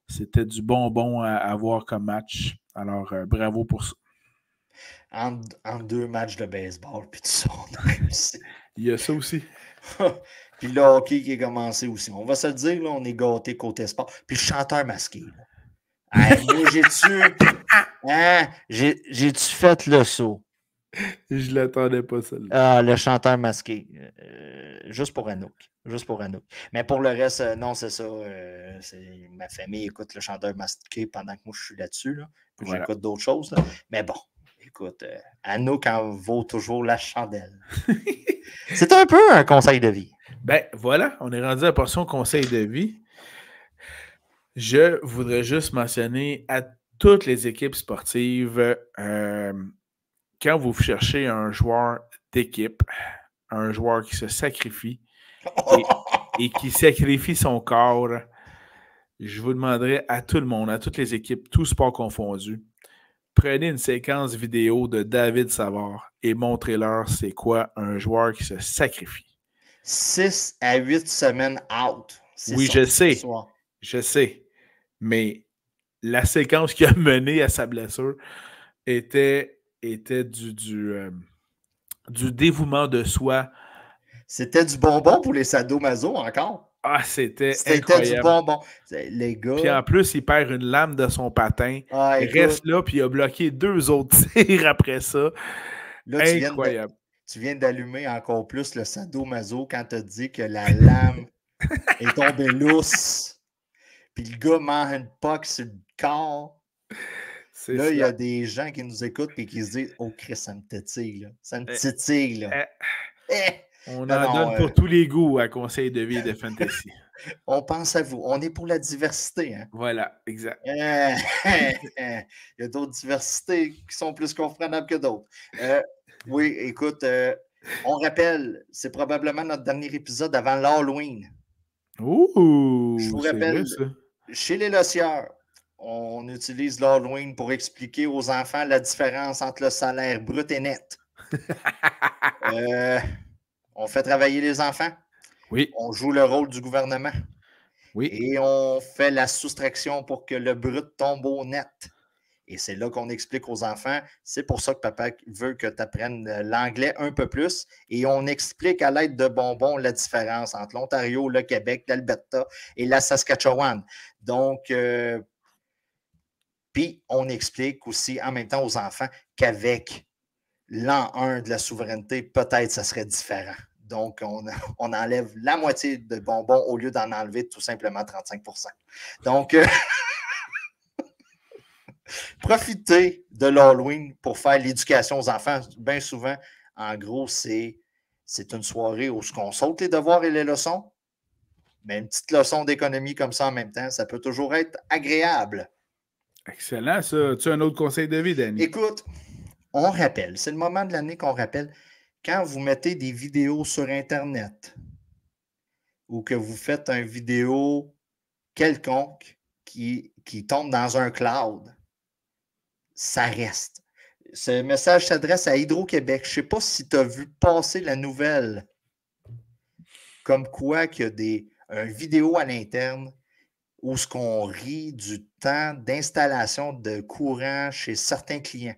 C'était du bonbon à voir comme match. Alors, bravo pour ça. En 2 matchs de baseball, puis tout ça, on a réussi. Il y a ça aussi. Puis le hockey qui est commencé aussi. On va se le dire, là, on est gâtés côté sport. Puis le chanteur masqué. Moi, j'ai-tu fait le saut? Je l'attendais pas, celle-là. Ah, le chanteur masqué. Juste pour Anouk. Mais pour le reste, non, c'est ça. Ma famille écoute le chanteur masqué pendant que moi, je suis là-dessus. Là. Voilà. J'écoute d'autres choses. Là. Mais bon, écoute, Anouk en vaut toujours la chandelle. C'est un peu un conseil de vie. Ben, voilà, on est rendu à la portion conseil de vie. Je voudrais juste mentionner à toutes les équipes sportives, quand vous cherchez un joueur d'équipe, un joueur qui se sacrifie et qui sacrifie son corps, je vous demanderai à tout le monde, à toutes les équipes, tous sports confondus, prenez une séquence vidéo de David Savard et montrez-leur c'est quoi un joueur qui se sacrifie. 6 à 8 semaines out. Oui, je sais. Je sais. Mais la séquence qui a mené à sa blessure était du dévouement de soi. C'était du bonbon pour les sadomaso encore. Ah, c'était incroyable. Du bonbon. Les gars. Puis en plus, il perd une lame de son patin. Il reste là, puis il a bloqué 2 autres tirs après ça. Là, incroyable. Tu viens d'allumer encore plus le sadomaso quand tu as dit que la lame est tombée lousse. Puis le gars mange une puck sur le corps. Là, il y a des gens qui nous écoutent et qui se disent « Oh, Chris, ça me titille. Là. Ça me titille. Là. » On en donne pour tous les goûts à Conseil de vie de Fantasy. On pense à vous. On est pour la diversité. Hein? Voilà, exact. Il y a d'autres diversités qui sont plus compréhensibles que d'autres. Oui, écoute, on rappelle, c'est probablement notre dernier épisode avant l'Halloween. Ouh! Je vous rappelle, chez les lossieurs, on utilise l'Halloween pour expliquer aux enfants la différence entre le salaire brut et net. On fait travailler les enfants. Oui. On joue le rôle du gouvernement. Oui. Et on fait la soustraction pour que le brut tombe au net. Et c'est là qu'on explique aux enfants, c'est pour ça que papa veut que tu apprennes l'anglais un peu plus. Et on explique à l'aide de bonbons la différence entre l'Ontario, le Québec, l'Alberta et la Saskatchewan. Donc, puis on explique aussi en même temps aux enfants qu'avec l'an 1 de la souveraineté, peut-être ça serait différent. Donc, on enlève la moitié de bonbons au lieu d'en enlever tout simplement 35%. Donc, profitez de l'Halloween pour faire l'éducation aux enfants. Bien souvent, en gros, c'est une soirée où on saute les devoirs et les leçons, mais une petite leçon d'économie comme ça en même temps, ça peut toujours être agréable. Excellent, ça. Tu as un autre conseil de vie, Danny? Écoute, on rappelle, c'est le moment de l'année qu'on rappelle, quand vous mettez des vidéos sur Internet ou que vous faites une vidéo quelconque qui tombe dans un cloud, ça reste. Ce message s'adresse à Hydro-Québec. Je ne sais pas si tu as vu passer la nouvelle comme quoi qu'il y a une vidéo à l'interne où ce qu'on rit du temps d'installation de courant chez certains clients.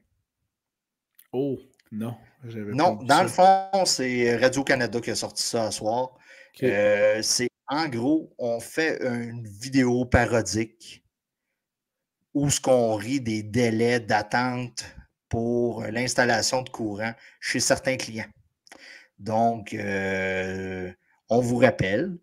Oh, non. Non, dans le fond, c'est Radio-Canada qui a sorti ça ce soir. Okay. C'est en gros, on fait une vidéo parodique où ce qu'on rit des délais d'attente pour l'installation de courant chez certains clients. Donc, on vous rappelle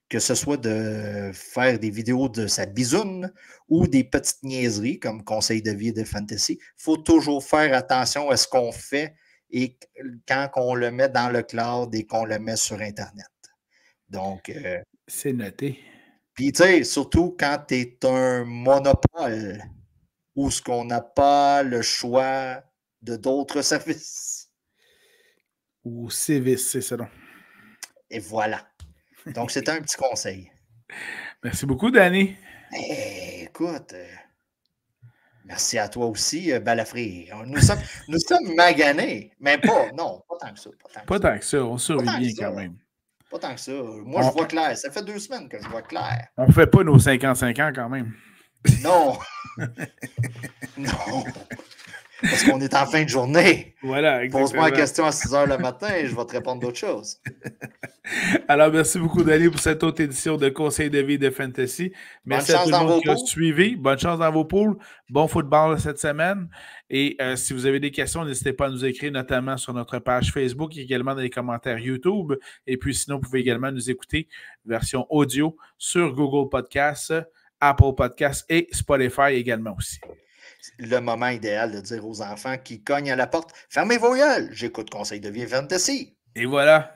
que ce soit de faire des vidéos de sa bisoune ou des petites niaiseries comme conseil de vie de fantasy, il faut toujours faire attention à ce qu'on fait et quand on le met dans le cloud et qu'on le met sur Internet. Donc, c'est noté. Puis, tu sais, surtout quand tu es un monopole où ce qu'on n'a pas le choix de d'autres services. Ou services, c'est ça. Donc. Et voilà. Donc, c'était un petit conseil. Merci beaucoup, Danny. Écoute, merci à toi aussi, Balafré. Nous sommes maganés, mais pas tant que ça. Pas tant que ça, on survit bien quand même. Pas tant que ça. Moi, je vois clair. Ça fait 2 semaines que je vois clair. On ne fait pas nos 55 ans quand même. Non. Non. Parce qu'on est en fin de journée. Voilà, exactement. Pose-moi la question à 6 heures le matin et je vais te répondre d'autres choses. Alors, merci beaucoup, Danny, pour cette autre édition de Conseil de vie de Fantasy. Merci à tout le monde qui a suivi. Bonne chance dans vos poules. Bon football cette semaine. Et si vous avez des questions, n'hésitez pas à nous écrire, notamment sur notre page Facebook et également dans les commentaires YouTube. Et puis, sinon, vous pouvez également nous écouter version audio sur Google Podcasts, Apple Podcasts et Spotify également aussi. Le moment idéal de dire aux enfants qui cognent à la porte « Fermez vos gueules, j'écoute Conseil de vie Fantasy. » Et voilà.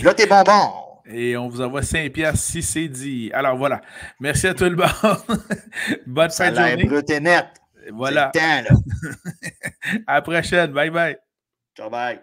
Là, t'es bonbons. Et on vous envoie 5 piastres si c'est dit. Alors voilà. Merci à tout le monde. Bonne fin de journée. Brut et net. Voilà. C'est le temps, là. À la prochaine. Bye bye. Ciao, bye.